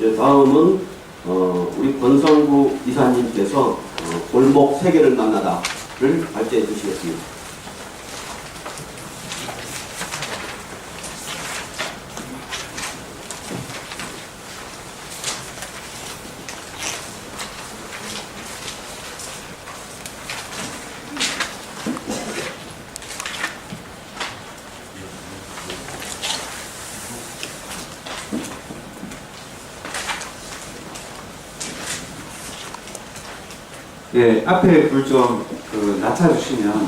예, 다음은 우리 권성구 이사님께서 골목 세계를 만나다를 발제해 주시겠습니다. 예, 앞에 불 좀 낮춰주시면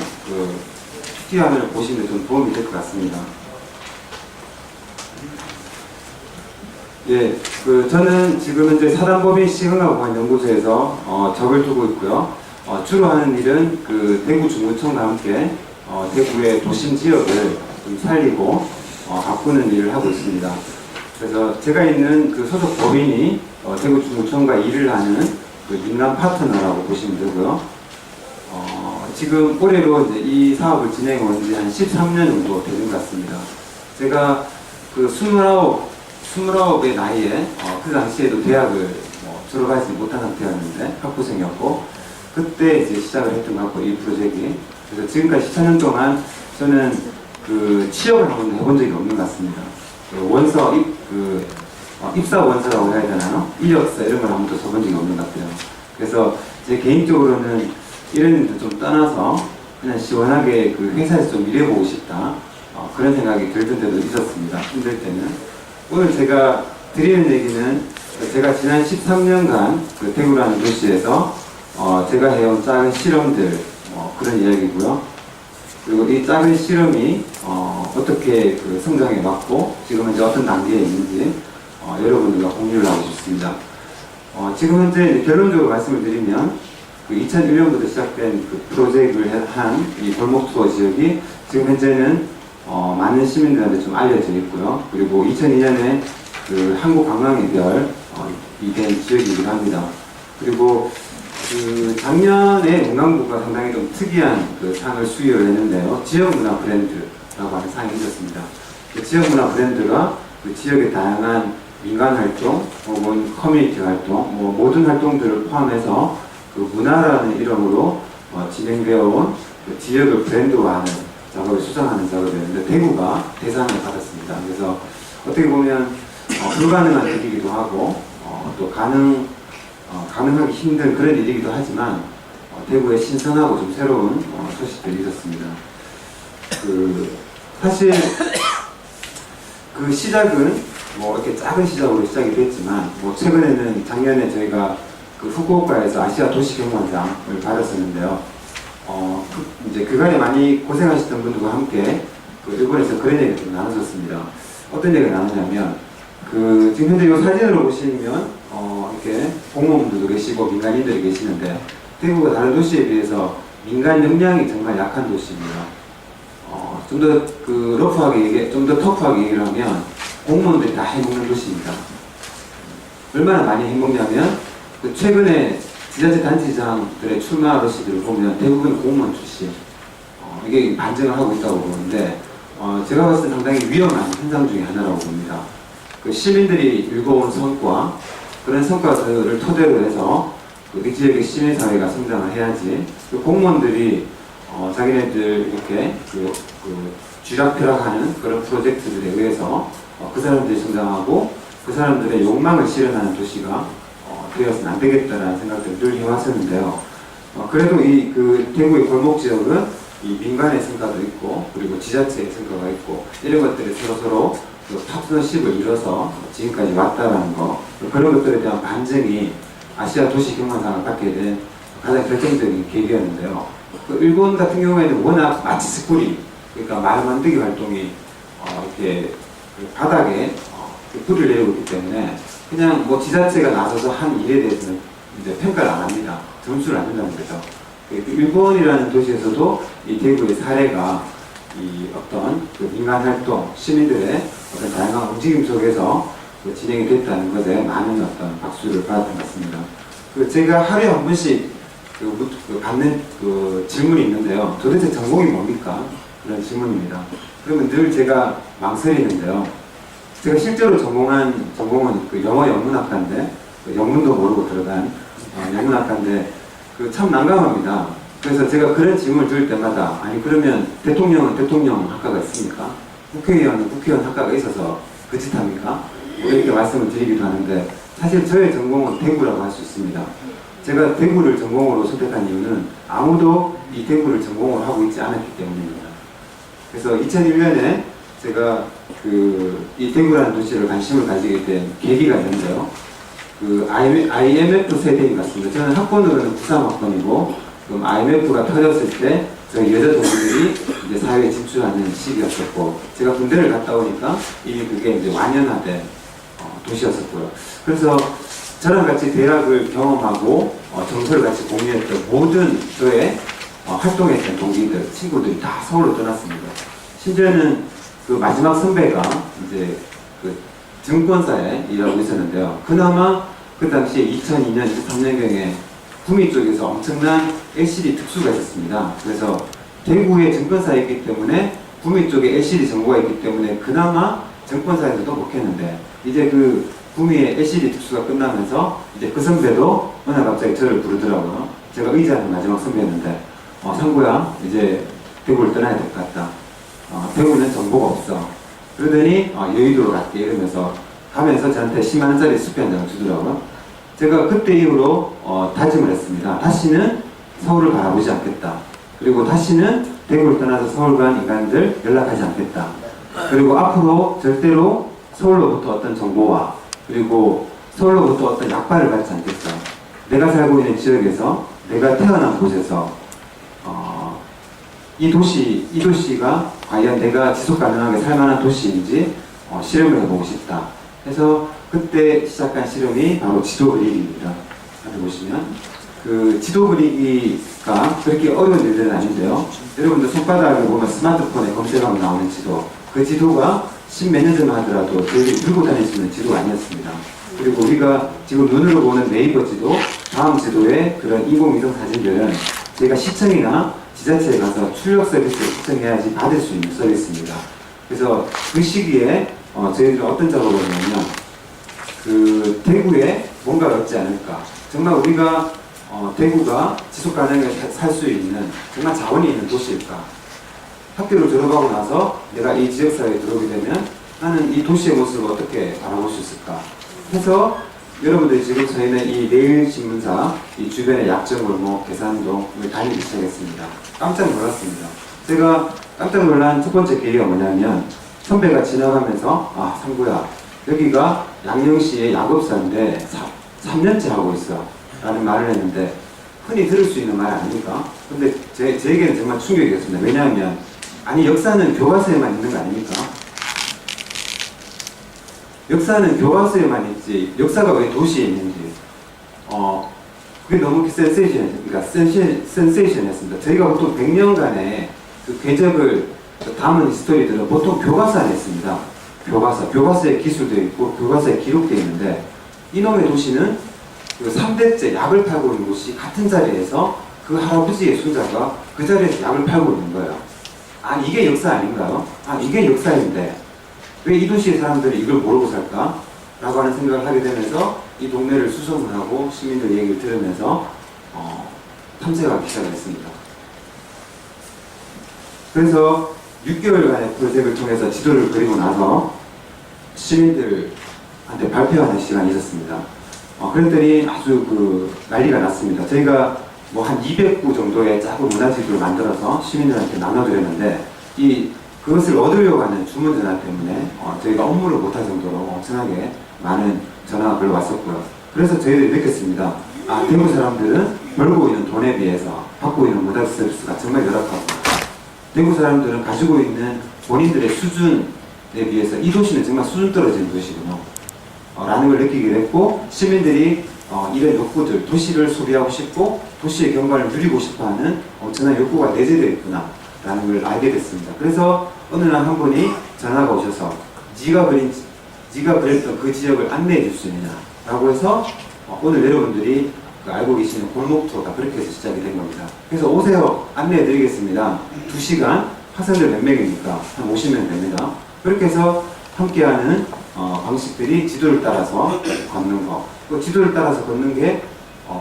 PT 화면을 보시면 좀 도움이 될 것 같습니다. 예, 저는 지금 현재 사단법인 시흥학관 연구소에서 적을 두고 있고요. 주로 하는 일은 대구 중구청과 함께 대구의 도심 지역을 좀 살리고 가꾸는 일을 하고 있습니다. 그래서 제가 있는 소속 법인이 대구 중구청과 일을 하는 민간 파트너라고 보시면 되고요. 지금 올해로 이제 이 사업을 진행해 온 지 한 13년 정도 되는 것 같습니다. 제가 29의 나이에 그 당시에도 대학을 졸업하지 못한 상태였는데 학부생이었고 그때 이제 시작을 했던 것 같고 이 프로젝트가. 그래서 지금까지 14년 동안 저는 취업을 한 번도 해본 적이 없는 것 같습니다. 원서 입사 원서라고 해야 되나요? 이력서 이런 걸 한 번도 써본 적이 없는 것 같아요. 그래서 제 개인적으로는 이런 일도 좀 떠나서 그냥 시원하게 회사에서 좀 일해보고 싶다. 그런 생각이 들던 때도 있었습니다. 힘들 때는. 오늘 제가 드리는 얘기는 제가 지난 13년간 대구라는 도시에서 제가 해온 작은 실험들 그런 이야기고요. 그리고 이 작은 실험이 어떻게 성장해 왔고 지금 이제 어떤 단계에 있는지 여러분들과 공유를 하고 싶습니다. 지금 현재 결론적으로 말씀을 드리면 2001년부터 시작된 프로젝트를 한 이 골목 투어 지역이 지금 현재는 많은 시민들한테 좀 알려져 있고요. 그리고 2002년에 한국 관광의 별이 된 지역이기도 합니다. 그리고 작년에 문광부가 상당히 좀 특이한 상을 수여를 했는데요. 지역문화 브랜드라고 하는 상이 있었습니다. 지역문화 브랜드가 지역의 다양한 민간 활동, 혹은 커뮤니티 활동, 모든 활동들을 포함해서 문화라는 이름으로 진행되어 온 지역을 브랜드화하는 작업을 수정하는 작업이었는데 대구가 대상을 받았습니다. 그래서 어떻게 보면 불가능한 일이기도 하고 또 가능하기 힘든 그런 일이기도 하지만 대구의 신선하고 좀 새로운 소식들이 있었습니다. 사실 시작은 이렇게 작은 시작으로 시작이 됐지만 최근에는 작년에 저희가 후쿠오카에서 아시아 도시경관상을 받았었는데요. 이제 그간에 많이 고생하셨던 분들과 함께 일본에서 그런 얘기를 좀 나눴었습니다. 어떤 얘기를 나누냐면 지금 현재 이 사진으로 보시면 이렇게 공무원분들도 계시고 민간인들이 계시는데 대구가 다른 도시에 비해서 민간 역량이 정말 약한 도시입니다. 좀 더 좀 더 터프하게 얘기를 하면 공무원들이 다 해먹는 도시입니다. 얼마나 많이 해먹냐면 최근에 지자체 단체장들의 출마 러시들을 보면 대부분 공무원 출신 이게 반증을 하고 있다고 보는데 제가 봤을 때 상당히 위험한 현상 중에 하나라고 봅니다. 시민들이 읽어온 성과 그런 성과들을 토대로 해서 이 지역의 시민사회가 성장을 해야지 공무원들이 자기네들 이렇게 쥐락펴락하는 그런 프로젝트들에 의해서 그 사람들이 성장하고 그 사람들의 욕망을 실현하는 도시가 되어서는 안 되겠다라는 생각들을 늘 해왔었는데요. 그래도 이 대구의 골목 지역은 이 민간의 성과도 있고 그리고 지자체의 성과가 있고 이런 것들이 서로 파트너십을 이뤄서 지금까지 왔다라는 거 그런 것들에 대한 반증이 아시아 도시 경관상을 받게 된 가장 결정적인 계기였는데요. 일본 같은 경우에는 워낙 마치 스쿠리 그러니까 말 만들기 활동이 이렇게 바닥에 뿌리를 내리고 있기 때문에 그냥 지자체가 나서서 한 일에 대해서는 이제 평가를 안 합니다. 점수를 안 준다는 거죠. 일본이라는 도시에서도 이 대구의 사례가 이 어떤 민간 활동, 시민들의 어떤 다양한 움직임 속에서 진행이 됐다는 것에 많은 어떤 박수를 받았던 것 같습니다. 제가 하루에 한 번씩 받는 질문이 있는데요. 도대체 전공이 뭡니까? 그런 질문입니다. 그러면 늘 제가 망설이는데요. 제가 실제로 전공한 전공은 그 영어 영문학과인데 그 영문도 모르고 들어간 영문학과인데 그 참 난감합니다. 그래서 제가 그런 질문을 들을 때마다 아니 그러면 대통령은 대통령 학과가 있습니까? 국회의원은 국회의원 학과가 있어서 그 짓 합니까? 뭐 이렇게 말씀을 드리기도 하는데 사실 저의 전공은 대구라고 할 수 있습니다. 제가 대구를 전공으로 선택한 이유는 아무도 이 대구를 전공으로 하고 있지 않았기 때문입니다. 그래서 2001년에 제가 이 대구라는 도시를 관심을 가지게 된 계기가 있는데요. 그 IMF 세대인 것 같습니다. 저는 학번으로는 93학번이고, 그럼 IMF가 터졌을 때 저희 여자 동기들이 이제 사회에 진출하는 시기였었고, 제가 군대를 갔다 오니까 이미 그게 이제 완연화된 도시였었고요. 그래서 저랑 같이 대학을 경험하고 정서를 같이 공유했던 모든 저의 활동했던 동기들, 친구들이 다 서울로 떠났습니다. 심지어는 그 마지막 선배가 이제 그 증권사에 일하고 있었는데요. 그나마 그 당시에 2002년, 2003년경에 구미 쪽에서 엄청난 LCD 특수가 있었습니다. 그래서 대구에 증권사에 있기 때문에 구미 쪽에 LCD 정보가 있기 때문에 그나마 증권사에서도 먹혔는데 이제 그 구미의 LCD 특수가 끝나면서 이제 그 선배도 어느 날 갑자기 저를 부르더라고요. 제가 의지하는 마지막 선배였는데 상구야 이제 대구를 떠나야 될 것 같다. 대구는 정보가 없어. 그러더니 여의도로 갈게 이러면서 가면서 저한테 10만 원짜리 수표 한 장을 주더라고요. 제가 그때 이후로 다짐을 했습니다. 다시는 서울을 바라보지 않겠다. 그리고 다시는 대구를 떠나서 서울 간 인간들 연락하지 않겠다. 그리고 앞으로 절대로 서울로부터 어떤 정보와 그리고 서울로부터 어떤 약발을 받지 않겠다. 내가 살고 있는 지역에서 내가 태어난 곳에서 이 도시가 과연 내가 지속 가능하게 살만한 도시인지 실험을 해보고 싶다. 해서 그때 시작한 실험이 바로 지도 그리기입니다. 여기 보시면 그 지도 그리기가 그렇게 어려운 일은 아닌데요. 여러분들 손바닥을 보면 스마트폰에 검색하면 나오는 지도, 그 지도가 십몇 년 전만 하더라도 저희들이 들고 다닐 수 있는 지도가 아니었습니다. 그리고 우리가 지금 눈으로 보는 네이버 지도, 다음 지도의 그런 인공위성 사진들은 저희가 시청이나 지자체에 가서 출력 서비스를 시청해야지 받을 수 있는 서비스입니다. 그래서 그 시기에 저희들이 어떤 작업을 했냐면 그 대구에 뭔가가 있지 않을까. 정말 우리가 대구가 지속 가능하게 살 수 있는 정말 자원이 있는 도시일까. 학교를 졸업하고 나서 내가 이 지역사회에 들어오게 되면 나는 이 도시의 모습을 어떻게 바라볼 수 있을까 해서 여러분들이 지금 저희는 이 내일신문사 이 주변의 약정골목, 계산동을 다니기 시작했습니다. 깜짝 놀랐습니다. 제가 깜짝 놀란 첫 번째 계기가 뭐냐면 선배가 지나가면서 상구야 여기가 양령시의 약업사인데 3년째 하고 있어 라는 말을 했는데 흔히 들을 수 있는 말 아닙니까? 근데 제에게는 정말 충격이었습니다. 왜냐하면 아니 역사는 교과서에만 있는 거 아닙니까? 역사는 교과서에만 있지 역사가 왜 도시에 있는지 그게 너무 센세이션했습니다. 저희가 보통 100년간의 그 궤적을 담은 히스토리들은 보통 교과서 안에 있습니다. 교과서에 기술되어 있고 교과서에 기록되어 있는데 이놈의 도시는 그 3대째 약을 팔고 있는 곳이 같은 자리에서 그 할아버지의 손자가 그 자리에서 약을 팔고 있는 거예요. 아니 이게 역사 아닌가요? 이게 역사인데 왜 이 도시의 사람들이 이걸 모르고 살까? 라고 하는 생각을 하게 되면서 이 동네를 수소문하고 시민들 얘기를 들으면서 탐색하기 시작했습니다. 그래서 6개월간의 프로젝트를 통해서 지도를 그리고 나서 시민들한테 발표하는 시간이 있었습니다. 그랬더니 아주 난리가 났습니다. 저희가 뭐 한 200구 정도의 작은 문화지도를 만들어서 시민들한테 나눠드렸는데 그것을 얻으려고 하는 주문 전화 때문에 저희가 업무를 못할 정도로 엄청나게 많은 전화가 별로 왔었고요. 그래서 저희들이 느꼈습니다. 대구 사람들은 벌고 있는 돈에 비해서 받고 있는 문화 서비스가 정말 열악하고 대구 사람들은 가지고 있는 본인들의 수준에 비해서 이 도시는 정말 수준 떨어지는 도시구나 라는 걸 느끼게 됐고 시민들이 이런 욕구들, 도시를 소비하고 싶고 도시의 경관을 누리고 싶어하는 엄청난 욕구가 내재되어 있구나 라는 걸 알게 됐습니다. 그래서 어느 날 한 분이 전화가 오셔서 네가 그랬던 그 지역을 안내해 줄 수 있느냐 라고 해서 오늘 여러분들이 알고 계시는 골목 투어가 그렇게 해서 시작이 된 겁니다. 그래서 오세요 안내해 드리겠습니다. 2시간 학생들 몇 명입니까? 한 50명 됩니다. 그렇게 해서 함께하는 방식들이 지도를 따라서 걷는 거. 그 지도를 따라서 걷는 게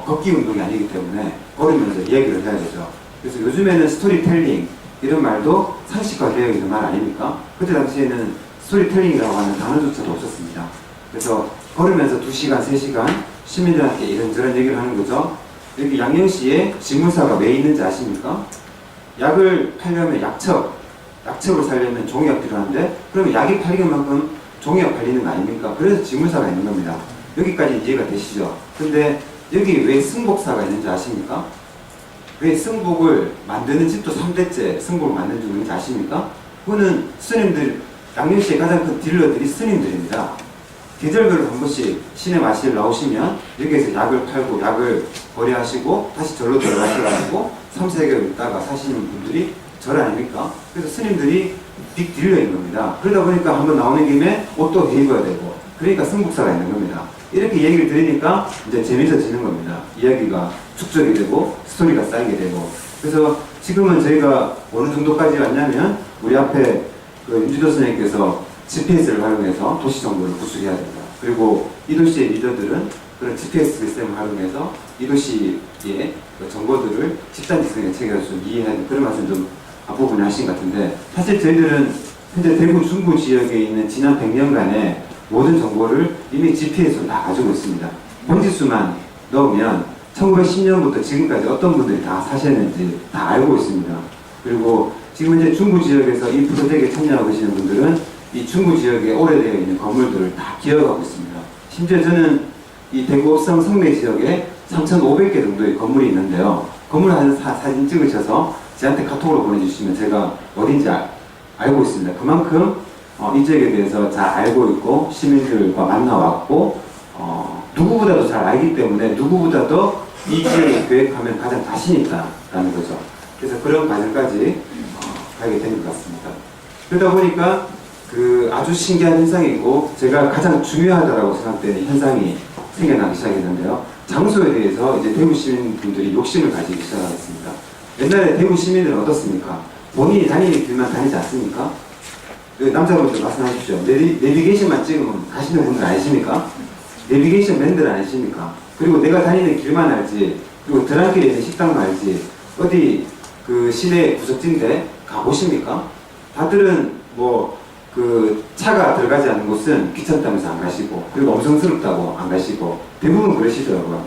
걷기 운동이 아니기 때문에 걸으면서 이야기를 해야 되죠. 그래서 요즘에는 스토리텔링 이런 말도 상식화되어 있는 말 아닙니까? 그때 당시에는 스토리텔링이라고 하는 단어조차도 없었습니다. 그래서 걸으면서 2시간, 3시간 시민들한테 이런저런 얘기를 하는 거죠. 여기 양양시에 지물사가 왜 있는지 아십니까? 약을 팔려면 약첩을 살려면 종이가 필요한데 그러면 약이 팔리는 만큼 종이가 팔리는 거 아닙니까? 그래서 지물사가 있는 겁니다. 여기까지 이해가 되시죠? 근데 여기 왜 승복사가 있는지 아십니까? 왜 승복을 만드는 집도 3대째 승복을 만든 줄 있는지 아십니까? 그거는 스님들, 양양시의 가장 큰 딜러들이 스님들입니다. 계절별로 한 번씩 시내 마실 나오시면 여기에서 약을 팔고 약을 거래하시고 다시 절로 들어가셔가지고 3-4개월 있다가 사시는 분들이 절 아닙니까? 그래서 스님들이 빅 딜러인 겁니다. 그러다 보니까 한번 나오는 김에 옷도 입어야 되고 그러니까 승복사가 있는 겁니다. 이렇게 얘기를 들으니까 이제 재밌어지는 겁니다. 이야기가 축적이 되고 스토리가 쌓이게 되고 그래서 지금은 저희가 어느 정도까지 왔냐면 우리 앞에 그 윤지도 선생님께서 GPS를 활용해서 도시 정보를 구술해야 된다. 그리고 이 도시의 리더들은 그런 GPS 시스템을 활용해서 이 도시의 그 정보들을 집단지성에 체계해서 좀 이해하는 그런 말씀 좀 앞부분에 하신 것 같은데 사실 저희들은 현재 대구 중부 지역에 있는 지난 100년간의 모든 정보를 이미 GPS로 다 가지고 있습니다. 번지수만 넣으면 1910년부터 지금까지 어떤 분들이 다 사셨는지 다 알고 있습니다. 그리고 지금 현재 중부 지역에서 이 프로젝트에 참여하고 계시는 분들은 이 중부 지역에 오래되어 있는 건물들을 다 기억하고 있습니다. 심지어 저는 이 대구 읍성 성내 지역에 3,500개 정도의 건물이 있는데요. 건물 한 사진 찍으셔서 저한테 카톡으로 보내주시면 제가 어딘지 알고 있습니다. 그만큼 이 지역에 대해서 잘 알고 있고 시민들과 만나왔고 누구보다도 잘 알기 때문에 누구보다도 이 지역을 계획하면 가장 자신 있다라는 거죠. 그래서 그런 과정까지 가게 된 것 같습니다. 그러다 보니까 그 아주 신기한 현상이고 제가 가장 중요하다고 생각되는 현상이 생겨나기 시작했는데요. 장소에 대해서 이제 대구 시민분들이 욕심을 가지기 시작하겠습니다. 옛날에 대구 시민들은 어떻습니까? 본인이 다니는 길만 다니지 않습니까? 남자분들 말씀하십시오. 내비게이션만 찍으면 가시는 분들 아니십니까? 내비게이션 맨들 아니십니까? 그리고 내가 다니는 길만 알지, 그리고 드랑길에 있는 식당만 알지, 어디 그 시내 구석진데 가보십니까? 다들은 그 차가 들어가지 않는 곳은 귀찮다면서 안 가시고, 그리고 엄성스럽다고 안 가시고, 대부분 그러시더라고요.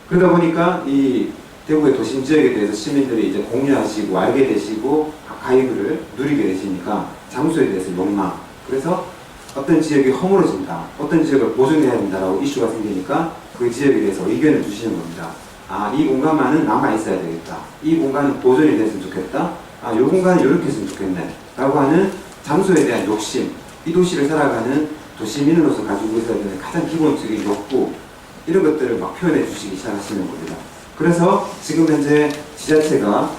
그러다 보니까 이 대구의 도심 지역에 대해서 시민들이 이제 공유하시고 알게 되시고 아카이브를 누리게 되시니까 장소에 대해서 욕망, 그래서 어떤 지역이 허물어진다, 어떤 지역을 보존해야 된다라고 이슈가 생기니까 그 지역에 대해서 의견을 주시는 겁니다. 아, 이 공간만은 남아있어야 되겠다, 이 공간은 보존이 됐으면 좋겠다, 아, 이 공간은 이렇게 했으면 좋겠네 라고 하는 장소에 대한 욕심, 이 도시를 살아가는 도시민으로서 가지고 있어야 되는 가장 기본적인 욕구, 이런 것들을 막 표현해 주시기 시작하시는 겁니다. 그래서 지금 현재 지자체가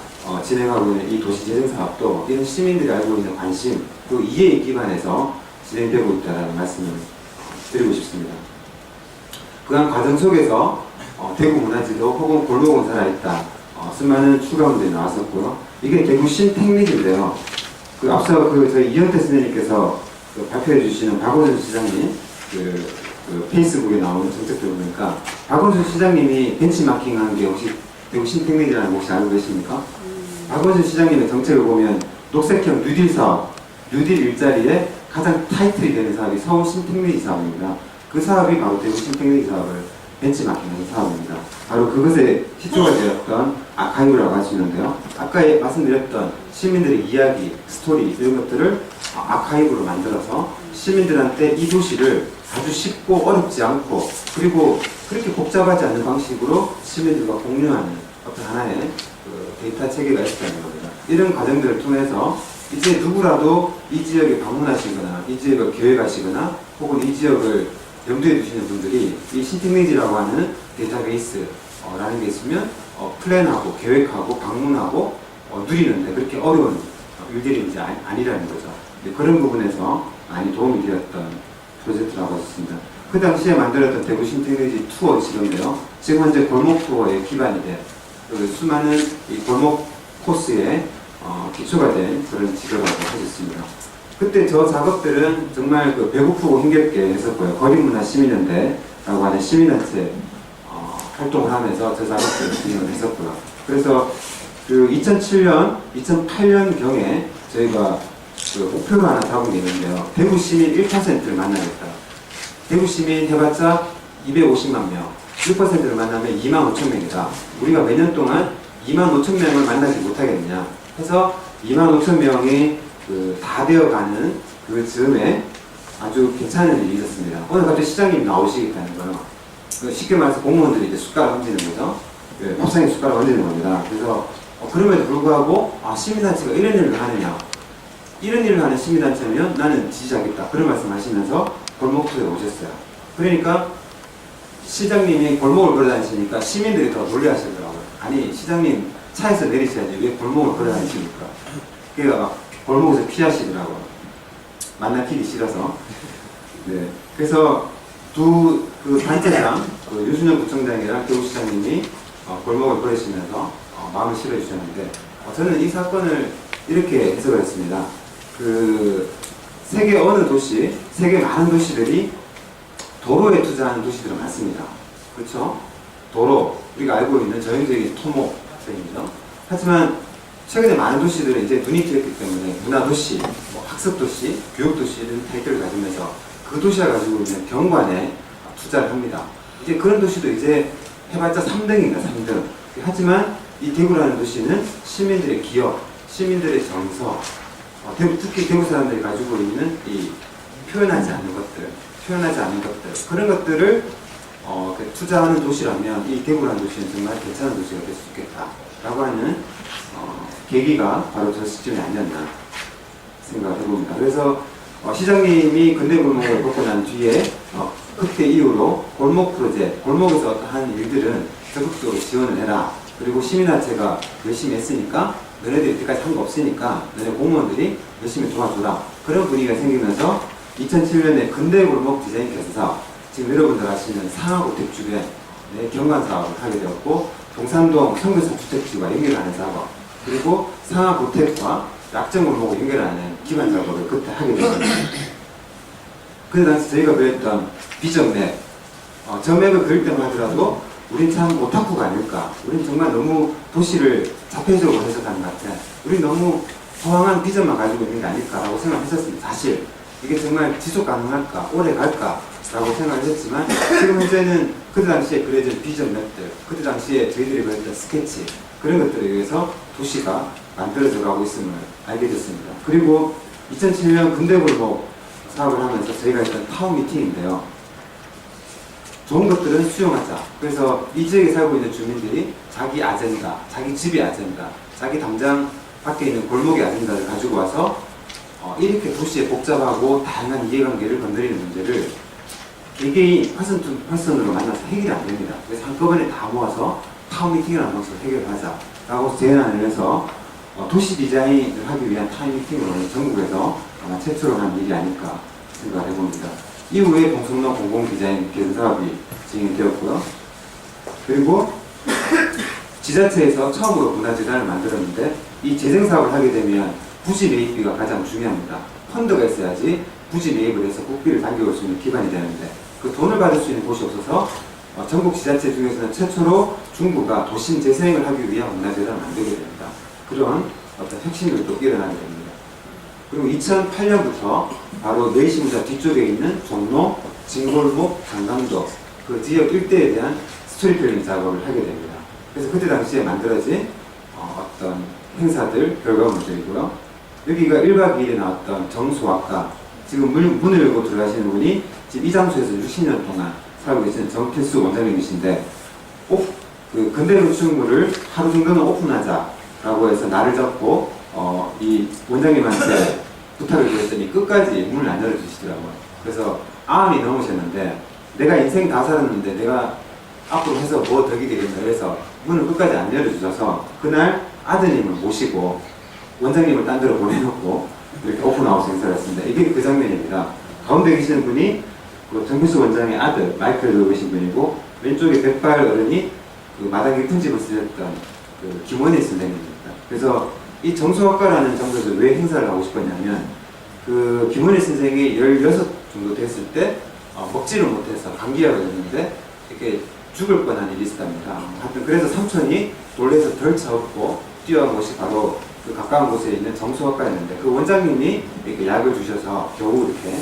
진행하고 있는 이 도시재생사업도 이런 시민들이 알고 있는 관심, 그 이해에 기반해서 진행되고 있다는 말씀을 드리고 싶습니다. 그한 과정 속에서 대구 문화지도 혹은 골목은 살아있다, 수많은 출가문들이 나왔었고요. 이게 대구 신택리지인데요. 그 앞서 저희 이현태 선생님께서 발표해 주시는 박원순 시장님 그 페이스북에 나오는 정책들 보니까 박원순 시장님이 벤치마킹한 게 혹시 대구 신택리지라는 거 혹시 알고 계십니까? 박원순 시장님의 정책을 보면 녹색형 뉴딜 사업, 뉴딜 일자리에 가장 타이틀이 되는 사업이 서울 신택리지 사업입니다. 그 사업이 바로 대구 신택리지 사업을 벤치마킹하는 사업입니다. 바로 그것에 시초가 되었던 아카이브라고 할 수 있는데요. 아까 말씀드렸던 시민들의 이야기, 스토리 이런 것들을 아카이브로 만들어서 시민들한테 이 도시를 아주 쉽고 어렵지 않고 그리고 그렇게 복잡하지 않은 방식으로 시민들과 공유하는 어떤 하나의 그 데이터 체계가 있다는 겁니다. 이런 과정들을 통해서 이제 누구라도 이 지역에 방문하시거나 이 지역을 계획하시거나 혹은 이 지역을 염두에 두시는 분들이 이 신택리지라고 하는 데이터베이스라는 게 있으면 플랜하고 계획하고 방문하고 누리는데 그렇게 어려운 일들이 이제 아니라는 거죠. 그런 부분에서 많이 도움이 되었던 프로젝트라고 했습니다. 그 당시에 만들었던 대구 신택리지 투어 지도인데요. 지금 현재 골목 투어에 기반이 된 수많은 이 골목 코스에 기초가 된 그런 지도라고 하셨습니다. 그때 저 작업들은 정말 그 배고프고 힘겹게 했었고요. 거리문화 시민연대라고 하는 시민단체 활동을 하면서 저 작업들을 진행을 했었고요. 그래서 그 2007년, 2008년경에 저희가 그 목표로 하나 잡은 게 있는데요. 대구 시민 1%를 만나겠다. 대구 시민 해봤자 250만 명, 1%를 만나면 2만 5천 명이다. 우리가 매년 동안 2만 5천 명을 만나지 못하겠느냐 해서 2만 5천 명이 다 되어가는 그 즈음에 아주 괜찮은 일이 있었습니다. 오늘 갑자기 시장님 나오시겠다는 거예요. 쉽게 말해서 공무원들이 이제 숟가락 얹는 거죠. 밥상에 숟가락 얹는 겁니다. 그래서 그럼에도 불구하고 시민단체가 이런 일을 하느냐, 이런 일을 하는 시민단체면 나는 지지하겠다, 그런 말씀하시면서 골목투에 오셨어요. 그러니까 시장님이 골목을 걸어다니시니까 시민들이 더 놀라시더라고요. 아니 시장님 차에서 내리셔야지 왜 골목을 걸어다니십니까? 그러니까 막 골목에서 피하시더라고요. 만나기기 싫어서. 네. 그래서 그 단체장, 유순영 구청장이랑 교육시장님이 골목을 걸으시면서 마음을 실어주셨는데, 저는 이 사건을 이렇게 해석을 했습니다. 세계 어느 도시, 세계 많은 도시들이 도로에 투자하는 도시들은 많습니다. 그렇죠? 도로, 우리가 알고 있는 전형적인 토목적이죠. 하지만 최근에 많은 도시들은 이제 눈이 트였기 때문에 문화도시, 학습도시, 교육도시 이런 타이틀을 가지면서 그 도시가 가지고 있는 경관에 투자를 합니다. 이제 그런 도시도 이제 해봤자 3등입니다. 3등. 하지만 이 대구라는 도시는 시민들의 기억, 시민들의 정서, 특히 대구 사람들이 가지고 있는 이 표현하지 않는 것들, 그런 것들을 투자하는 도시라면 이 대구라는 도시는 정말 괜찮은 도시가 될 수 있겠다라고 하는 계기가 바로 저 시점이 아니었나 생각을 해봅니다. 그래서 시장님이 근대골목을 벗고 난 뒤에 그때 이후로 골목 프로젝트, 골목에서 어떠한 일들은 적극적으로 지원을 해라. 그리고 시민단체가 열심히 했으니까 너네들이 이때까지 한 거 없으니까 너네 공무원들이 열심히 도와줘라. 그런 분위기가 생기면서 2007년에 근대골목 디자인 개선, 지금 여러분들 아시는 상하고택 주변에 경관 사업을 하게 되었고, 동산동 성교사 주택지와 연결하는 작업, 그리고 상하고택과 약정골목을 연결하는 기반 작업을 그때 하게 되었습니다. 그 당시 저희가 그랬던 비전 맵, 저 맵을 그릴 때만 하더라도 우린 참 오타쿠가 아닐까, 우린 정말 너무 도시를 자폐적으로 해석하는 것 같아, 우린 너무 허황한 비전만 가지고 있는 게 아닐까라고 생각했었습니다. 사실 이게 정말 지속 가능할까, 오래 갈까 라고 생각을 했지만, 지금 현재는 그때 당시에 그려진 비전 맵들, 그때 당시에 저희들이 그렸던 스케치, 그런 것들에 의해서 도시가 만들어져 가고 있음을 알게 됐습니다. 그리고 2007년 근대골목 사업을 하면서 저희가 했던 타운 미팅인데요. 좋은 것들은 수용하자. 그래서 이 지역에 살고 있는 주민들이 자기 아젠다, 자기 집의 아젠다, 자기 당장 밖에 있는 골목의 아젠다를 가지고 와서 이렇게 도시의 복잡하고 다양한 이해관계를 건드리는 문제를 개개인 퍼슨으로 만나서 해결이 안 됩니다. 그래서 한꺼번에 다 모아서 타운 미팅을 하면서 해결하자라고 제안을 해서 도시 디자인을 하기 위한 타운 미팅을 전국에서 아마 최초로 한 일이 아닐까 생각을 해봅니다. 이후에 동성로 공공디자인 개선 사업이 진행이 되었고요. 그리고 지자체에서 처음으로 문화재단을 만들었는데, 이 재생 사업을 하게 되면 부지 매입비가 가장 중요합니다. 펀드가 있어야지 부지 매입을 해서 국비를 당겨올 수 있는 기반이 되는데, 그 돈을 받을 수 있는 곳이 없어서 전국 지자체 중에서는 최초로 중부가 도심 재생을 하기 위한 문화재단을 만들게 됩니다. 그런 어떤 혁신들도 일어나게 됩니다. 그리고 2008년부터 바로 내시문자 뒤쪽에 있는 종로, 진골목, 장강도 그 지역 일대에 대한 스토리텔링 작업을 하게 됩니다. 그래서 그때 당시에 만들어진 어떤 행사들, 결과물들이고요. 여기가 1박 2일에 나왔던 정수학과, 지금 문을 열고 들어가시는 분이 지금 이 장소에서 60년 동안 살고 계신 정필수 원장님이신데, 그 근대노출물을 하루 정도는 오픈하자라고 해서 날을 잡고 이 원장님한테 부탁을 드렸더니 끝까지 문을 안 열어주시더라고요. 그래서 암이 넘으셨는데, 내가 인생 다 살았는데 내가 앞으로 해서 뭐 덕이 되겠나, 그래서 문을 끝까지 안 열어주셔서 그날 아드님을 모시고 원장님을 딴 데로 보내놓고 이렇게 오픈하우스 행사를 했습니다. 이게 그 장면입니다. 가운데 계시는 분이 그 정필수 원장의 아들 마이클 들고 계신 분이고, 왼쪽에 백발 어른이 그 마당 깊은 집을 쓰셨던 그 김원희 선생님입니다. 그래서 이 정수학과라는 장소에서 왜 행사를 하고 싶었냐면, 그 김원희 선생이 16 정도 됐을 때 먹지를 못해서 감기가 걸렸는데 이렇게 죽을 뻔한 일이 있었답니다. 하여튼 그래서 삼촌이 놀래서 덜쳐업고 뛰어간 곳이 바로 그 가까운 곳에 있는 정수학과였는데 그 원장님이 이렇게 약을 주셔서 겨우 이렇게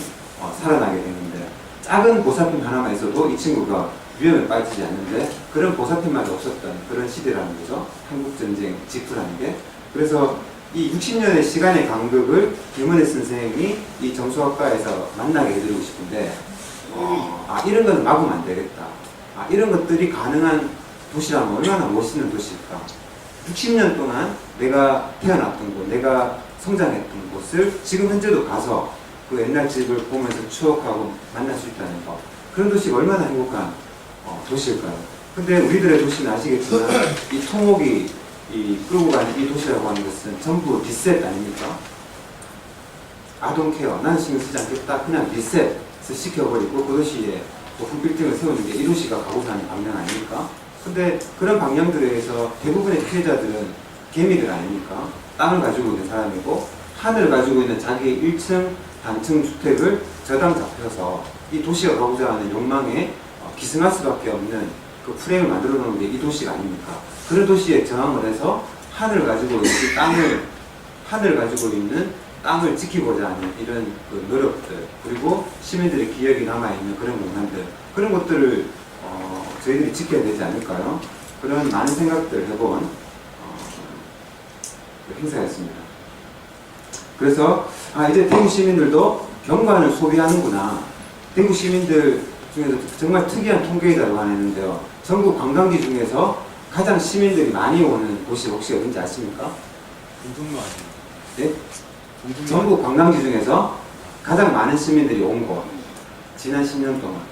살아나게 됐는데 작은 보살핌 하나만 있어도 이 친구가 위험에 빠지지 않는데 그런 보살핌만 없었던 그런 시대라는 거죠. 한국전쟁 직후라는 게. 그래서 이 60년의 시간의 간극을 김은혜 선생이 이 정수학과에서 만나게 해드리고 싶은데 이런 건 막으면 안 되겠다. 이런 것들이 가능한 도시라면 얼마나 멋있는 도시일까. 60년 동안 내가 태어났던 곳, 내가 성장했던 곳을 지금 현재도 가서 그 옛날 집을 보면서 추억하고 만날 수 있다는 거. 그런 도시가 얼마나 행복한 도시일까요? 근데 우리들의 도시는 아시겠지만 이 토목이 끌고 가는 이 도시라고 하는 것은 전부 리셋 아닙니까? 아동케어, 나는 신경 쓰지 않겠다. 그냥 리셋을 시켜버리고 그 도시에 높은 빌딩을 세우는 게 이 도시가 가고자 하는 방향 아닙니까? 근데 그런 방향들에 의해서 대부분의 피해자들은 개미들 아닙니까? 땅을 가지고 있는 사람이고 하늘을 가지고 있는 자기의 1층 단층 주택을 저당 잡혀서 이 도시가 가고자 하는 욕망에 기승할 수밖에 없는 그 프레임을 만들어 놓은 게 이 도시가 아닙니까? 그런 도시에 저항을 해서 하늘을 가지고 있는 땅을 지키고자 하는 이런 그 노력들, 그리고 시민들의 기억이 남아있는 그런 공간들, 그런 것들을 저희들이 지켜야 되지 않을까요? 그런 많은 생각들을 해본 행사였습니다. 그래서 이제 대구 시민들도 경관을 소비하는구나. 대구 시민들 중에서 정말 특이한 통계이라고 하는데요. 전국 관광지 중에서 가장 시민들이 많이 오는 곳이 혹시 어딘지 아십니까? 공통로 아니에요? 네? 전국 관광지 중에서 가장 많은 시민들이 온 곳. 지난 10년 동안.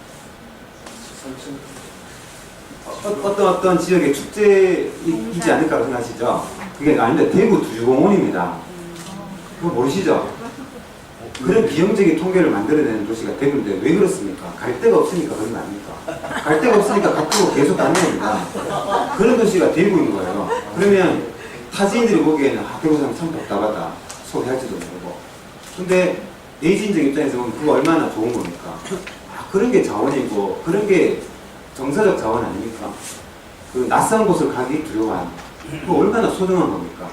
어떤 지역의 축제이지 않을까 생각하시죠? 그게 아닌데 대구 두유공원입니다. 그거 모르시죠? 그런 비용적인 통계를 만들어내는 도시가 대구인데 왜 그렇습니까? 갈 데가 없으니까 그런 거 아닙니까? 갈 데가 없으니까 갖고 계속 가는 겁니다. 그런 도시가 대구인 거예요. 그러면 타지인들이 보기에는 대구 사람 참 답답하다 소리할지도 모르고. 근데 내지인적 입장에서 보면 그거 얼마나 좋은 겁니까? 그런 게 자원이고 그런 게 정서적 자원 아닙니까? 그 낯선 곳을 가기 두려워하는 그거 얼마나 소중한 겁니까?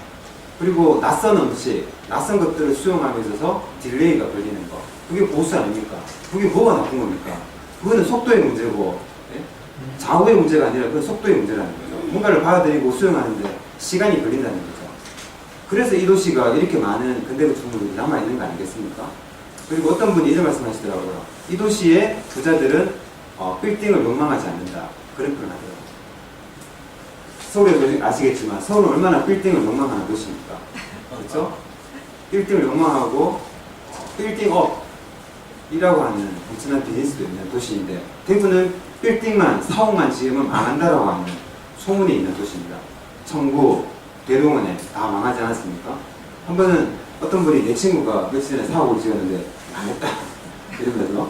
그리고 낯선 음식, 낯선 것들을 수용함에 있어서 딜레이가 걸리는 거. 그게 보수 아닙니까? 그게 뭐가 나쁜 겁니까? 그거는 속도의 문제고, 예? 좌우의 문제가 아니라 그건 속도의 문제라는 거죠. 뭔가를 받아들이고 수용하는데 시간이 걸린다는 거죠. 그래서 이 도시가 이렇게 많은 근대구 주물들이 남아있는 거 아니겠습니까? 그리고 어떤 분이 이런 말씀 하시더라고요. 이 도시의 부자들은 빌딩을 욕망하지 않는다. 그런 표현을 하더라고요. 서울에도 아시겠지만 서울은 얼마나 빌딩을 욕망하는 도시입니까? 그렇죠? 빌딩을 욕망하고 빌딩업이라고 하는 엄청난 비즈니스도 있는 도시인데 대구는 빌딩만 사옥만 지으면 망한다라고 하는 소문이 있는 도시입니다. 청구, 대동원에 다 망하지 않았습니까? 한 번은 어떤 분이 내 친구가 며칠 전에 사옥을 지었는데 망했다 이러면서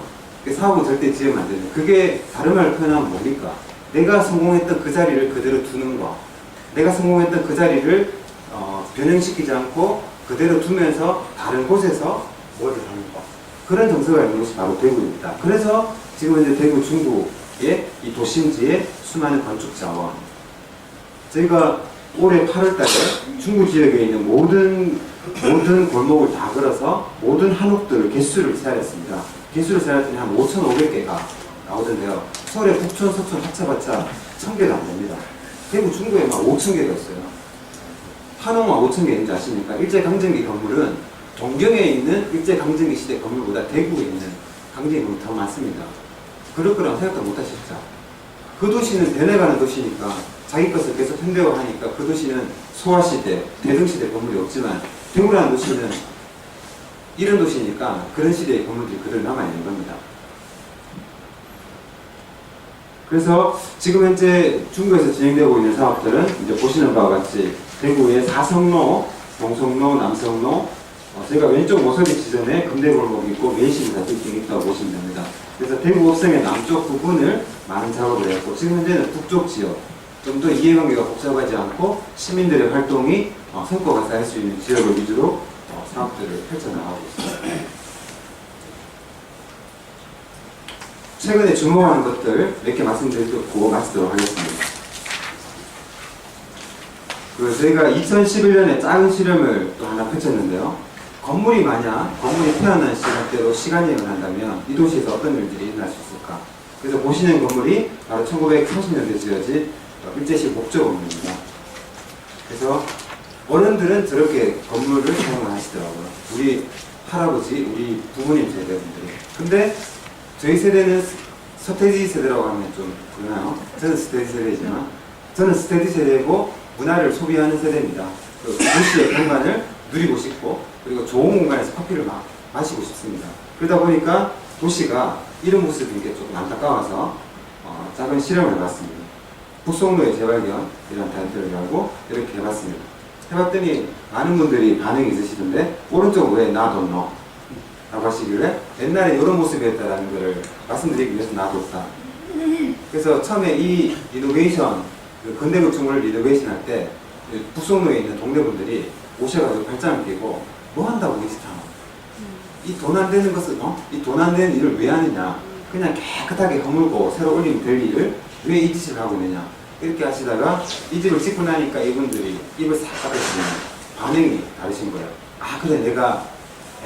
사옥은 절대 지으면 안 되는 그게 다른 말로 표현하면 뭡니까? 내가 성공했던 그 자리를 그대로 두는 거. 내가 성공했던 그 자리를 변형시키지 않고 그대로 두면서 다른 곳에서 뭐를 하는 거. 그런 정서가 있는 곳이 바로 대구입니다. 그래서 지금 이제 대구 중구의 이 도심지의 수많은 건축 자원. 저희가 올해 8월 달에 중구 지역에 있는 모든 골목을 다 걸어서 모든 한옥들을 개수를 세하였습니다. 개수를 세하였더니 한 5,500개가 나오던데요. 서울의 북촌, 서촌 합쳐봤자 1,000개도 안 됩니다. 대구 중구에 막 5,000개가 있어요. 한옥만 5,000개 있는지 아십니까? 일제강점기 건물은 동경에 있는 일제강점기 시대 건물보다 대구에 있는 강점기 건물이 더 많습니다. 그럴 거라고 생각도 못 하셨죠? 그 도시는 변해가는 도시니까 자기 것을 계속 현대화하니까 그 도시는 소화시대, 대등시대 건물이 없지만 대구라는 도시는 이런 도시니까 그런 시대의 건물들이 그대로 남아있는 겁니다. 그래서 지금 현재 중구에서 진행되고 있는 사업들은 이제 보시는 바와 같이 대구의 사성로, 동성로, 남성로, 저희가 왼쪽 모서리 지점에 금대골목이 있고 메이시가 빌딩이 있다고 보시면 됩니다. 그래서 대구 읍성의 남쪽 부분을 많은 작업을 했고 지금 현재는 북쪽 지역, 좀 더 이해관계가 복잡하지 않고 시민들의 활동이 성과가 쌓일 수 있는 지역을 위주로 사업들을 펼쳐나가고 있습니다. 최근에 주목하는 것들 몇 개 말씀드리고 마치도록 하겠습니다. 저희가 2011년에 작은 실험을 또 하나 펼쳤는데요. 건물이 태어난 시간대로 시간여행을 한다면 이 도시에서 어떤 일들이 일어날 수 있을까? 그래서 보시는 건물이 바로 1930년대 지어진 일제식 목조 건물입니다. 그래서 어른들은 저렇게 건물을 사용을 하시더라고요. 우리 할아버지, 우리 부모님 세대분들이. 근데 저희 세대는 서태지 세대라고 하면 좀 그러나요? 저는 스테디 세대지만 저는 스테디 세대고 문화를 소비하는 세대입니다. 도시의 공간을 누리고 싶고 그리고 좋은 공간에서 커피를 마시고 싶습니다. 그러다 보니까 도시가 이런 모습인 게 조금 안타까워서 작은 실험을 해봤습니다. 북송로의 재발견이라는 타이틀을 가지고 이렇게 해봤습니다. 해봤더니 많은 분들이 반응이 있으시던데 오른쪽 왜 놔뒀노? 라고 하시길래 옛날에 이런 모습이었다라는 것을 말씀드리기 위해서 놔뒀다. 그래서 처음에 이 리노베이션, 근대구축물을 리노베이션 할 때 북송로에 있는 동네분들이 오셔가지고 발장을 끼고 뭐 한다고 계시잖아. 이 돈 안 되는 것을, 이 돈 안 되는 일을 왜 하느냐. 그냥 깨끗하게 허물고 새로 올리면 될 일을 왜 이 짓을 하고 있느냐. 이렇게 하시다가 이 집을 짓고 나니까 이분들이 입을 싹 닫으시면 반응이 다르신 거예요. 아, 그래, 내가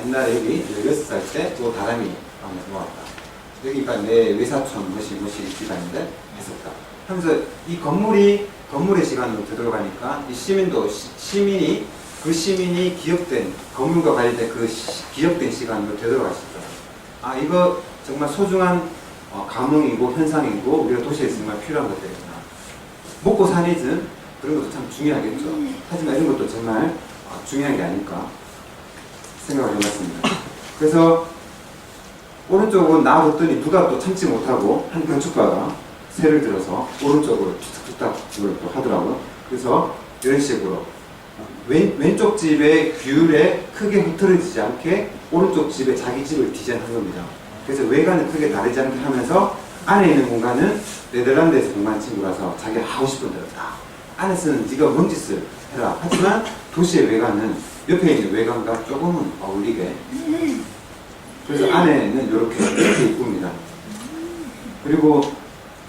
옛날에 여기 16살 때 또 다람이 방에 들어왔다. 여기가 내 외사촌 뭐시 집안인데 했었다. 하면서 이 건물의 시간으로 되돌아가니까 이 시민이 기억된 건물과 관련된 그 기억된 시간으로 되돌아가시더라고요. 아, 이거 정말 소중한 감흥이고 현상이고 우리가 도시에 정말 필요한 것들이구나. 먹고 사니든 그런 것도 참 중요하겠죠. 하지만 이런 것도 정말 중요한 게 아닐까 생각을 해봤습니다. 그래서 오른쪽은 놔뒀더니 누가 또 참지 못하고 한 건축가가 새를 들어서 오른쪽으로 툭툭툭 또 하더라고요. 그래서 이런 식으로 왼쪽 집의 뷰에 크게 흐트러지지 않게 오른쪽 집에 자기 집을 디자인한 겁니다. 그래서 외관은 크게 다르지 않게 하면서 안에 있는 공간은 네덜란드에서 공부한 친구라서 자기가 하고 싶은 대로 다 안에서는 네가 뭔 짓을 해라. 하지만 도시의 외관은 옆에 있는 외관과 조금은 어울리게. 그래서 안에는 이렇게 이쁩니다. 그리고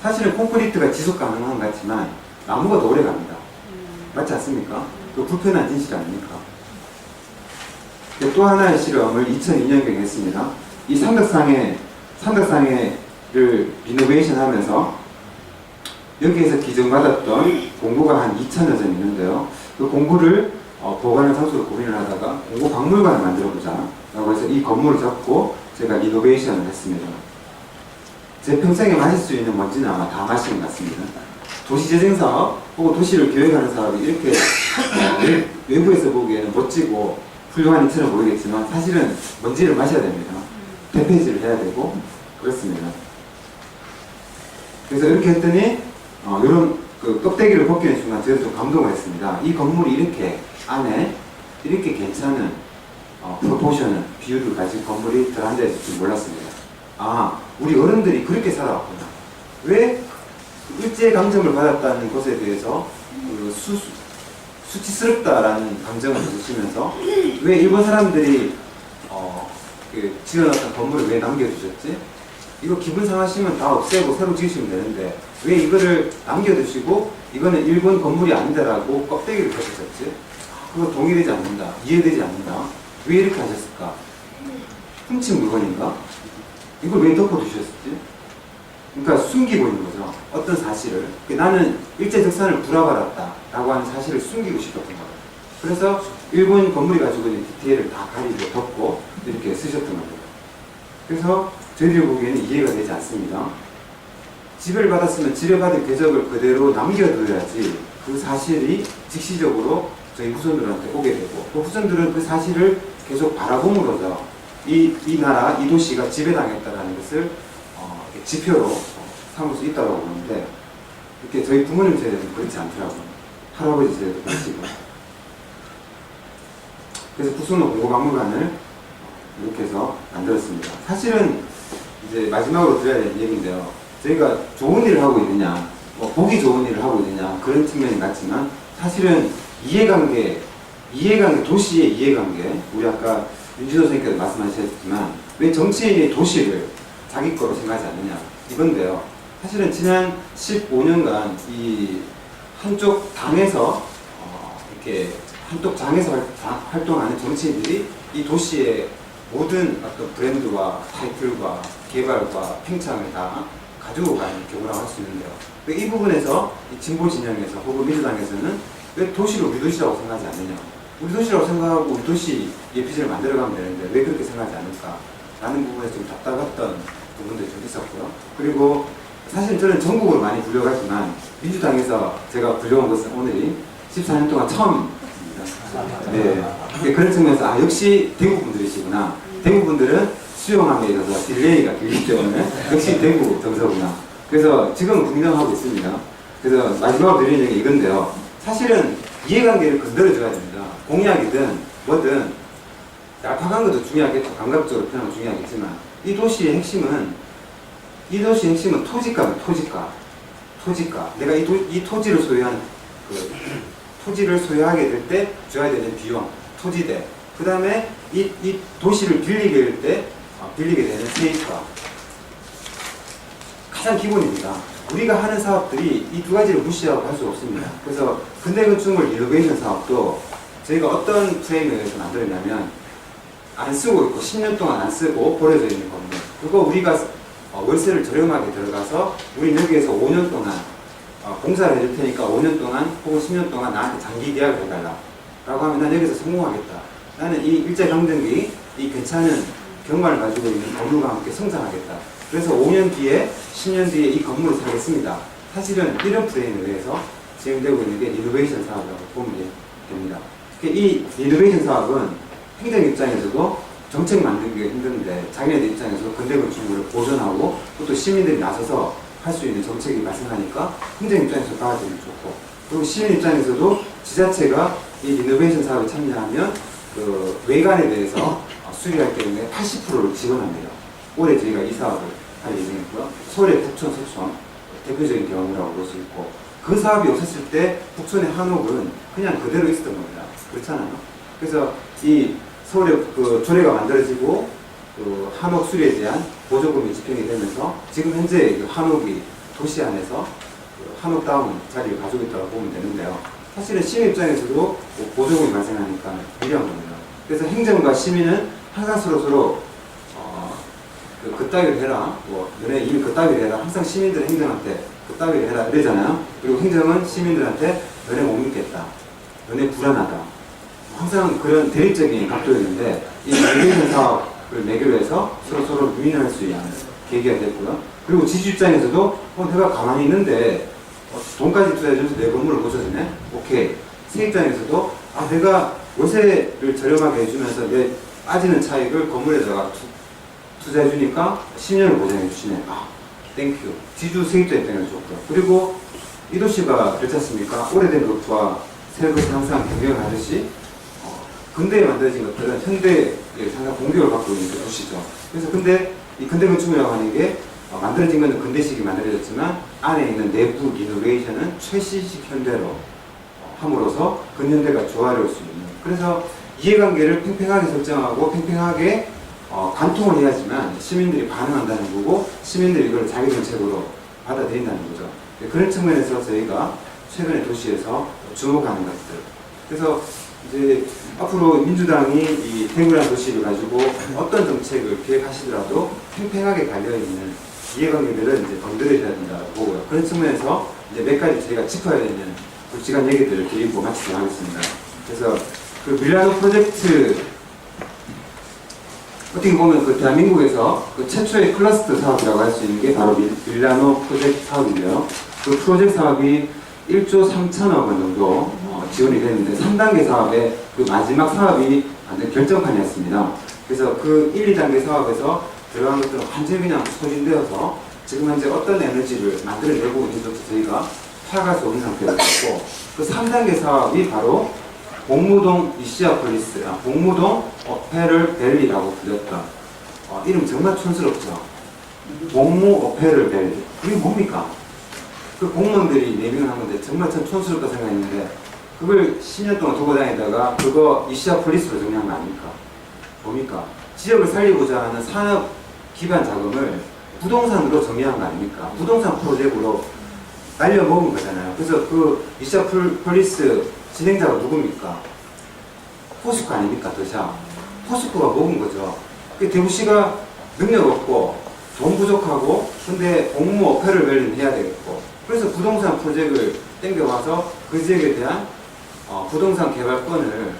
사실은 콘크리트가 지속 가능한 것 같지만 나무가 더 오래 갑니다. 맞지 않습니까? 그 불편한 진실 아닙니까? 또 하나의 실험을 2002년경에 했습니다. 이 삼각상해를 리노베이션 하면서 여기에서 기증받았던 공구가 한 2,000여 점 있는데요. 그 공구를 보관하는 장소로 고민을 하다가 공구 박물관을 만들어보자 라고 해서 이 건물을 잡고 제가 리노베이션을 했습니다. 제 평생에 마실 수 있는 먼지는 아마 다 마신 것 같습니다. 도시재생사업 혹은 도시를 계획하는 사업이 이렇게 외부에서 보기에는 멋지고 훌륭한 일처럼 보이겠지만 사실은 먼지를 마셔야 됩니다. 대폐질을 해야 되고 그렇습니다. 그래서 이렇게 했더니 이런 그 껍데기를 벗기는 순간 저도 좀 감동을 했습니다. 이 건물이 이렇게 안에 이렇게 괜찮은 프로포션을 비율을 가진 건물이 들어앉아 있을 줄 몰랐습니다. 아, 우리 어른들이 그렇게 살아왔구나. 왜 일제강점을 받았다는 것에 대해서 수치스럽다라는 감정을 드시면서 왜 일본 사람들이 지어놨던 건물을 왜 남겨두셨지? 이거 기분 상하시면 다 없애고 새로 지으시면 되는데 왜 이거를 남겨두시고 이거는 일본 건물이 아니다라고 껍데기를 펴셨지? 그거 동의되지 않는다. 이해되지 않는다. 왜 이렇게 하셨을까? 훔친 물건인가? 이걸 왜 덮어두셨지? 그러니까 숨기고 있는 거죠. 어떤 사실을. 나는 일제적산을 불화받았다 라고 하는 사실을 숨기고 싶었던 거예요. 그래서 일본 건물이 가지고 있는 디테일을 다 가리고 덮고 이렇게 쓰셨던 거예요. 그래서 저희들 보기에는 이해가 되지 않습니다. 지배를 받았으면 지배받은 궤적을 그대로 남겨둬야지 그 사실이 직시적으로 저희 후손들한테 오게 되고 또 후손들은 그 사실을 계속 바라봄으로써 이 나라, 이 도시가 지배당했다는 것을 지표로 삼을 수 있다고 보는데 이렇게 저희 부모님 세대는 그렇지 않더라고요. 할아버지 세대도 그렇지고. 그래서 북송로 공고박물관을 이렇게 해서 만들었습니다. 사실은 이제 마지막으로 드려야 될 얘기인데요. 저희가 좋은 일을 하고 있느냐, 보기 좋은 일을 하고 있느냐 그런 측면이 같지만 사실은 이해관계, 도시의 이해관계, 우리 아까 윤지도 선생님께서 말씀하셨지만 왜 정치인이 도시를 자기 거로 생각하지 않느냐 이건데요. 사실은 지난 15년간 이 한쪽 당에서 이렇게 한쪽 장에서 활동하는 정치인들이 이 도시의 모든 어떤 브랜드와 타이틀과 개발과 팽창을 다 가지고 가는 경우라고 할 수 있는데요. 이 부분에서 이 진보 진영에서 혹은 민주당에서는 왜 도시를 우리 도시라고 생각하지 않느냐, 우리 도시라고 생각하고 우리 도시 예피지를 만들어가면 되는데 왜 그렇게 생각하지 않을까라는 부분에서 좀 답답했던 부분들이 좀 있었고요. 그리고 사실 저는 전국으로 많이 불려가지만 민주당에서 제가 불려온 것은 오늘이 14년 동안 처음입니다. 네. 그런 측면에서 역시 대구 분들이시구나. 대구 분들은 수용함에 있어서 딜레이가 길기 때문에 역시 대구 정서구나. 그래서 지금은 긍정하고 있습니다. 그래서 마지막으로 드리는 얘기 이건데요. 사실은 이해관계를 건드려줘야 됩니다. 공약이든 뭐든 얄팍한 것도 중요하겠죠. 감각적으로 표현하는 건 중요하겠지만 이 도시의 핵심은 토지가입니다. 토지가. 내가 이 토지를 소유한 토지를 소유하게 될 때 줘야 되는 비용, 토지대. 그 다음에 이 도시를 빌리게 되는 세입가. 가장 기본입니다. 우리가 하는 사업들이 이 두 가지를 무시하고 할 수 없습니다. 그래서 근대건축물 리노베이션 사업도 저희가 어떤 프레임에서 만들었냐면 안 쓰고 있고 10년 동안 안 쓰고 버려져 있는 건물. 그거 우리가 월세를 저렴하게 들어가서 우리 여기에서 5년 동안 공사를 해줄 테니까 5년 동안 혹은 10년 동안 나한테 장기 계약을 해달라 라고 하면 난 여기서 성공하겠다. 나는 이 일자경등기 이 괜찮은 경관을 가지고 있는 건물과 함께 성장하겠다. 그래서 5년 뒤에 10년 뒤에 이 건물을 사겠습니다. 사실은 이런 프레임에 의해서 진행되고 있는 게 리노베이션 사업이라고 보면 됩니다. 이 리노베이션 사업은 행정 입장에서도 정책 만들기가 힘든데 자기네들 입장에서 근대건축물을 보존하고 또 시민들이 나서서 할 수 있는 정책이 발생하니까 행정 입장에서 도와주면 좋고, 그리고 시민 입장에서도 지자체가 이 리노베이션 사업에 참여하면 그 외관에 대해서 수리할 경우에 80%를 지원합니다. 올해 저희가 이 사업을 할 예정이고요. 서울의 북촌, 서촌 대표적인 경우라고 볼 수 있고, 그 사업이 없었을 때 북촌의 한옥은 그냥 그대로 있었던 겁니다. 그렇잖아요. 그래서 이 서울에 그 조례가 만들어지고 그 한옥 수리에 대한 보조금이 집행이 되면서 지금 현재 그 한옥이 도시 안에서 그 한옥다운 자리를 가지고 있다고 보면 되는데요. 사실은 시민 입장에서도 보조금이 발생하니까 유리한 겁니다. 그래서 행정과 시민은 항상 서로 그따위를 해라, 너네 이미 그따위를 해라. 항상 시민들은 행정한테 그따위를 해라 이러잖아요. 그리고 행정은 시민들한테 너네 못 믿겠다, 너네 불안하다. 항상 그런 대립적인 각도였는데 이 리노베이션 사업을 매개로 해서 서로 유인할 수 있는 계기가 됐고요. 그리고 지주 입장에서도 내가 가만히 있는데 돈까지 투자해줘서 내 건물을 고쳐주네? 오케이. 세입장에서도 내가 월세를 저렴하게 해주면서 내 빠지는 차익을 건물에다가 투자해주니까 10년을 보장해주시네. 땡큐. 지주 세입자 입장에서 좋고요. 그리고 이 도시가 그렇지 않습니까? 오래된 것과 새 것은 항상 경쟁을 하듯이 근대에 만들어진 것들은 현대에 상당히 공격을 받고 있는 도시죠. 그래서 근데 이 근대 건축이라고 하는 게 만들어진 것은 근대식이 만들어졌지만 안에 있는 내부 리노베이션은 최신식 현대로 함으로써 근현대가 조화로울 수 있는, 그래서 이해관계를 팽팽하게 설정하고 팽팽하게 관통을 해야지만 시민들이 반응한다는 거고 시민들이 이걸 자기 정책으로 받아들인다는 거죠. 그런 측면에서 저희가 최근에 도시에서 주목하는 것들, 그래서 이제 앞으로 민주당이 이 대구라는 도시를 가지고 어떤 정책을 기획하시더라도 팽팽하게 달려있는 이해관계들을 이제 건드려야 된다고 보고요. 그런 측면에서 이제 몇 가지 저희가 짚어야 되는 굵직한 얘기들을 드리고 마치도록 하겠습니다. 그래서 그 밀라노 프로젝트, 어떻게 보면 그 대한민국에서 그 최초의 클러스터 사업이라고 할 수 있는 게 바로 밀라노 프로젝트 사업인데요. 그 프로젝트 사업이 1조 3천억 원 정도 지원이 됐는데 3단계 사업의 그 마지막 사업이 완전 결정판이었습니다. 그래서 그 1, 2단계 사업에서 들어간 것들은 완전히 그냥 소진되어서 지금 현재 어떤 에너지를 만들어내고 있는지 저희가 파악할 수 없는 상태가 됐고, 그 3단계 사업이 바로 복무동 이시아폴리스, 복무동 오페럴 밸리라고 불렸던 이름 정말 촌스럽죠. 복무 오페럴 밸리. 이게 뭡니까? 그 공무원들이 네명을 한 건데 정말 참 촌스럽다 생각했는데 그걸 10년 동안 두고 다니다가 그거 이시아폴리스로 정리한 거 아닙니까? 뭡니까? 지역을 살리고자 하는 산업 기반 자금을 부동산으로 정의한 거 아닙니까? 부동산 프로젝트로 날려먹은 거잖아요. 그래서 그 이샤폴리스 진행자가 누굽니까? 포스코 아닙니까? 더샵. 포스코가 먹은 거죠. 대구시가 능력 없고 돈 부족하고 근데 공무 어패를 관리는 해야 되겠고 그래서 부동산 프로젝트를 땡겨와서 그 지역에 대한 부동산 개발권을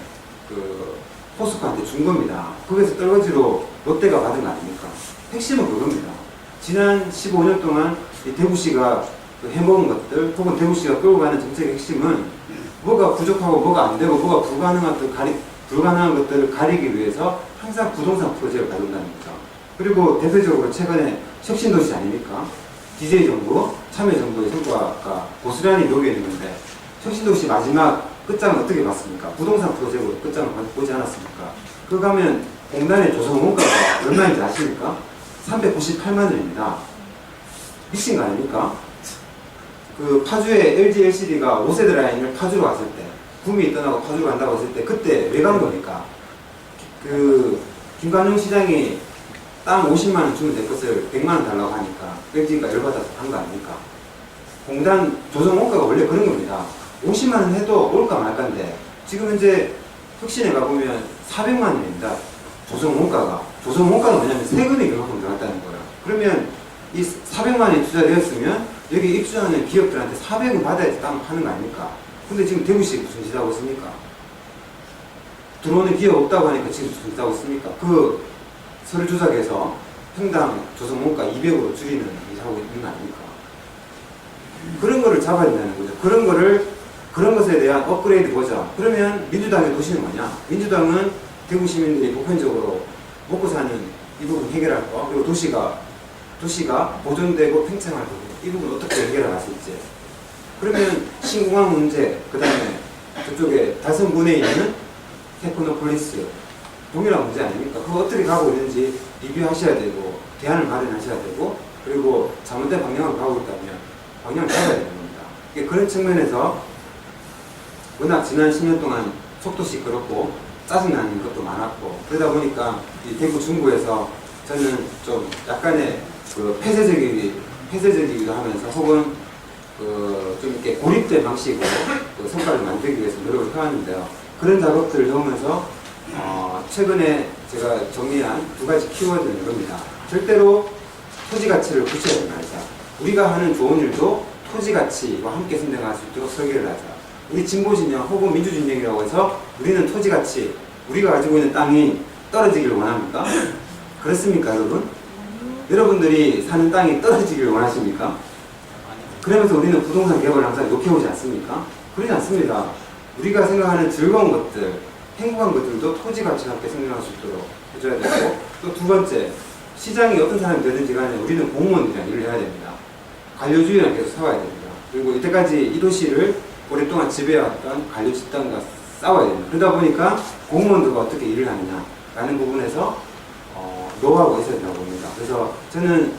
그 포스코한테 준 겁니다. 거기서 떨거지로 롯데가 받은 거 아닙니까? 핵심은 그겁니다. 지난 15년 동안 이 대구시가 그 해먹은 것들 혹은 대구시가 끌고 가는 정책의 핵심은 뭐가 부족하고 뭐가 안 되고 뭐가 불가능한 것들을 가리기 위해서 항상 부동산 프로젝트를 가져온다는 거죠. 그리고 대표적으로 최근에 혁신도시 아닙니까? DJ 정부, 참여정부의 성과가 고스란히 녹여있는 건데 혁신도시 마지막 끝장은 어떻게 봤습니까? 부동산 프로젝트로 끝장을 보지 않았습니까? 그거 가면 공단의 조성 원가가 얼마인지 아십니까? 398만 원입니다. 미친 거 아닙니까? 그 파주의 LG LCD가 5세대 라인을 파주로 갔을 때 구미 떠나고 파주로 간다고 했을 때 그때 왜 간 거니까? 그 김관용 시장이 땅 50만 원 주면 될 것을 100만 원 달라고 하니까 LG가 열받아서 간 거 아닙니까? 공단 조성 원가가 원래 그런 겁니다. 50만 원 해도 올까 말까인데 지금 현재 혁신에 가보면 400만 원입니다. 조성 원가가. 조성 원가는 뭐냐면 세금이 그만큼 들어갔다는 거예요. 그러면 이 400만 원이 투자되었으면 여기 입주하는 기업들한테 400원 받아야지 땅 파는 거 아닙니까? 근데 지금 대구시 무슨 짓 하고 있습니까? 들어오는 기업 없다고 하니까 지금 무슨 짓 하고 있습니까? 그 서류 조작해서 평당 조성 원가 200으로 줄이는 일을 하고 있는 거 아닙니까? 그런 거를 잡아야 된다는 거죠. 그런 것에 대한 업그레이드 보자. 그러면 민주당의 도시는 뭐냐? 민주당은 대구 시민들이 보편적으로 먹고 사는 이 부분 해결할 거, 그리고 도시가 보존되고 팽창할 부분, 이 부분 어떻게 해결할 수 있지? 그러면 신공항 문제, 그 다음에 저쪽에 달성군에 있는 테크노폴리스, 동일한 문제 아닙니까? 그거 어떻게 가고 있는지 리뷰하셔야 되고, 대안을 마련하셔야 되고, 그리고 잘못된 방향으로 가고 있다면 방향을 잡아야 되는 겁니다. 그런 측면에서 워낙 지난 10년 동안 속도 시끄럽고 짜증나는 것도 많았고 그러다 보니까 이 대구 중구에서 저는 좀 약간의 그 폐쇄적이기도 하면서 혹은 좀 이렇게 고립된 방식으로 그 성과를 만들기 위해서 노력을 해왔는데요. 그런 작업들을 해오면서 최근에 제가 정리한 두 가지 키워드는 이겁니다. 절대로 토지 가치를 붙여야 된다. 우리가 하는 좋은 일도 토지 가치와 함께 선정할 수 있도록 설계를 하자. 우리 진보 진영 혹은 민주 진영이라고 해서 우리는 토지 가치, 우리가 가지고 있는 땅이 떨어지기를 원합니까? 그렇습니까, 여러분? 여러분들이 사는 땅이 떨어지기를 원하십니까? 그러면서 우리는 부동산 개발을 항상 욕해오지 않습니까? 그러지 않습니다. 우리가 생각하는 즐거운 것들, 행복한 것들도 토지 가치와 함께 생각할 수 있도록 해줘야 되고, 또 두 번째, 시장이 어떤 사람이 되든지 간에 우리는 공무원들이랑 일을 해야 됩니다. 관료주의랑 계속 싸워야 됩니다. 그리고 이때까지 이 도시를 오랫동안 지배해왔던 관료 집단과 싸워야 됩니다. 그러다 보니까 공무원들과 어떻게 일을 하느냐라는 부분에서 노하우가 있어야 된다고 봅니다. 그래서 저는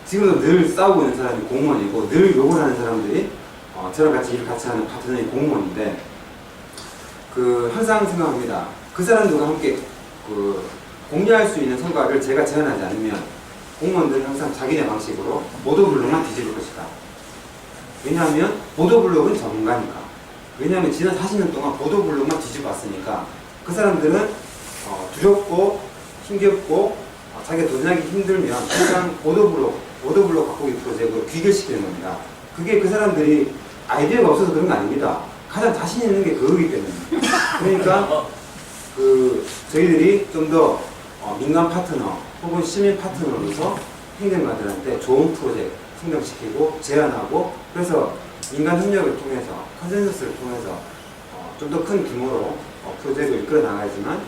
지금도 늘 싸우고 있는 사람이 공무원이고 늘 욕을 하는 사람들이 저랑 같이 일을 같이 하는 파트너이 공무원인데 항상 생각합니다. 그 사람들과 함께 공유할 수 있는 성과를 제가 제안하지 않으면 공무원들은 항상 자기네 방식으로 보도블록만 뒤집을 것이다. 왜냐하면 보도블록은 전문가니까. 왜냐하면 지난 40년 동안 보도블록만 뒤집어왔으니까 그 사람들은 두렵고 힘겹고 자기가 도전하기 힘들면 항상 보도블록 바꾸기 프로젝트로 귀결시키는 겁니다. 그게 그 사람들이 아이디어가 없어서 그런 거 아닙니다. 가장 자신 있는 게 그거기 때문입니다. 그러니까 저희들이 좀 더 민간 파트너 혹은 시민 파트너로서 행정가들한테 좋은 프로젝트 성장시키고 제안하고 그래서 민간 협력을 통해서 컨센서스를 통해서 좀 더 큰 규모로 프로젝트를 이끌어 나가야지만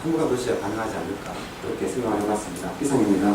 행복한 도시가 가능하지 않을까 그렇게 생각을 해봤습니다. 이상입니다.